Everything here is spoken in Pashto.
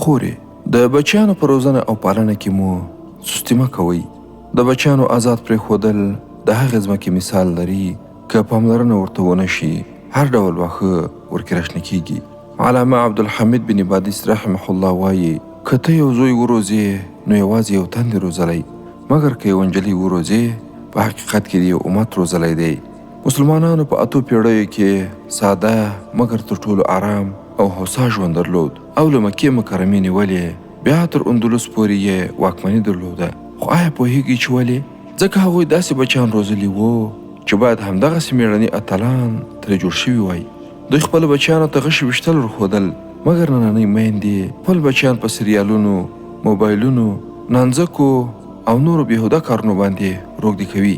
خورې د بچیانو په روزنه او پالنه کې مو سستي مه کوئ. د بچیانو آزاد پرېښودل د هغې ځمکې مثال لري که پاملرنه ورته ونه شي هر ډول واښه ورکې راشنه کیږي. علامه عبدالحمید بن بادیس رحمه الله وایي که ته یو زوی وروزې نو یوازې یو تن دې روزلی، مګر که یو نجلۍ وروزې په حقیقت کې د یو امت روزلی دی. مسلمانانو په 8 پیړیو کې ساده مګر تر ټولو آرام او هوسا ژوند درلود او له مکې مکرمې نیولې بیا تر اندلس پورې یې واکمني درلوده. خو آیا پوهیږئ چې ولې؟ ځکه هغوی داسې بچیان روزلي وو چې باید همدغسې میړني اتلان ترې جوړ شوي وای. دوی خپل بچیانو ته غشي ویشتل ورښودل، مګر نننۍ میندې خپل بچیان په سریالونو، موبایلونو، نانځکو او نورو بېهوده کارونو باندې روږدي کوي.